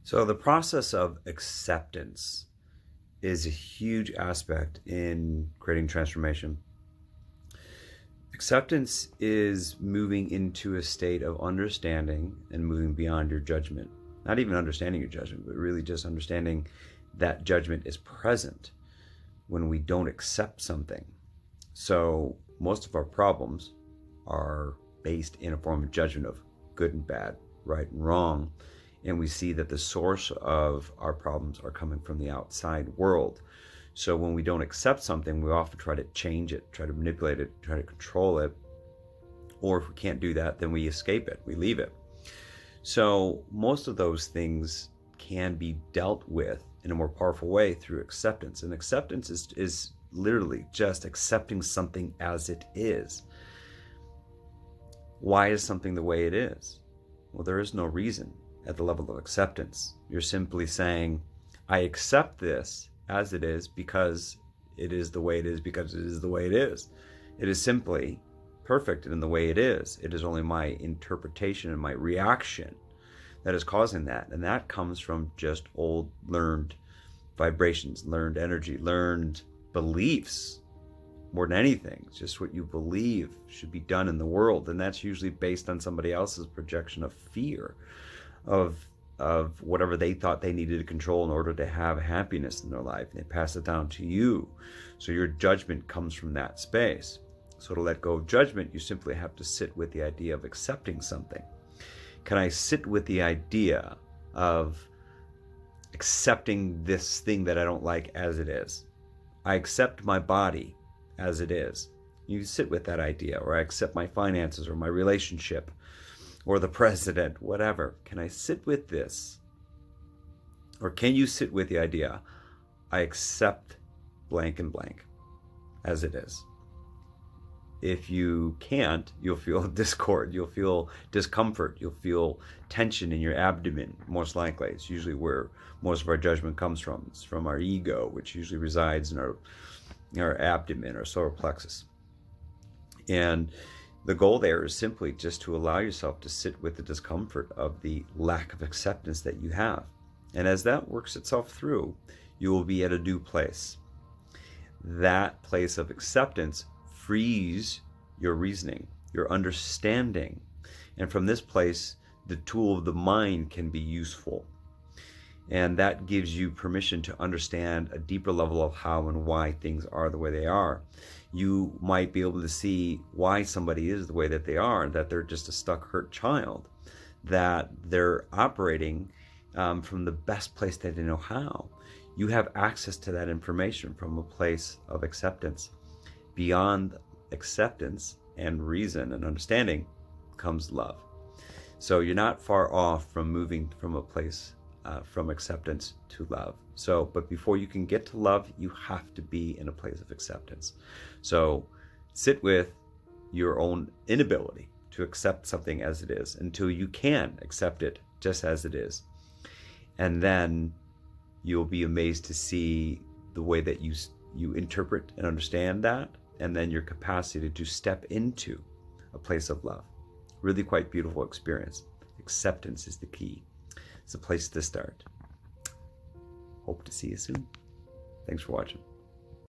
So the process of acceptance is a huge aspect in creating transformation. Acceptance is moving into a state of understanding and moving beyond your judgment. Not even understanding your judgment, but really just understanding that judgment is present when we don't accept something. So most of our problems are based in a form of judgment of good and bad, right and wrong. And we see that the source of our problems are coming from the outside world. So when we don't accept something, we often try to change it, try to manipulate it, try to control it. Or if we can't do that, then we escape it, we leave it. So most of those things can be dealt with in a more powerful way through acceptance. And acceptance is literally just accepting something as it is. Why is something the way it is? Well, there is no reason at the level of acceptance. You're simply saying, I accept this as it is because it is the way it is, because it is the way it is. It is simply perfect in the way it is. It is only my interpretation and my reaction that is causing that. And that comes from just old learned vibrations, learned energy, learned beliefs. More than anything, it's just what you believe should be done in the world. And that's usually based on somebody else's projection of fear, of whatever they thought they needed to control in order to have happiness in their life. And they pass it down to you. So your judgment comes from that space. So to let go of judgment, you simply have to sit with the idea of accepting something. Can I sit with the idea of accepting this thing that I don't like as it is? I accept my body as it is. You sit with that idea, or I accept my finances or my relationship or the president, whatever. Can I sit with this? Or can you sit with the idea, I accept blank and blank as it is? If you can't, you'll feel discord, you'll feel discomfort, you'll feel tension in your abdomen, most likely. It's usually where most of our judgment comes from. It's from our ego, which usually resides in our abdomen, our solar plexus. And the goal there is simply just to allow yourself to sit with the discomfort of the lack of acceptance that you have. And as that works itself through, you will be at a new place. That place of acceptance frees your reasoning, your understanding. And from this place, the tool of the mind can be useful. And that gives you permission to understand a deeper level of how and why things are the way they are. You might be able to see why somebody is the way that they are, that they're just a stuck, hurt child, that they're operating from the best place that they know how. You have access to that information from a place of acceptance. Beyond acceptance and reason and understanding comes love. So you're not far off from moving from a place from acceptance to love. But before you can get to love, you have to be in a place of acceptance. So sit with your own inability to accept something as it is until you can accept it just as it is. And then you'll be amazed to see the way that you interpret and understand that, and then your capacity to step into a place of love. Really quite beautiful experience. Acceptance is the key. It's a place to start. Hope to see you soon. Thanks for watching.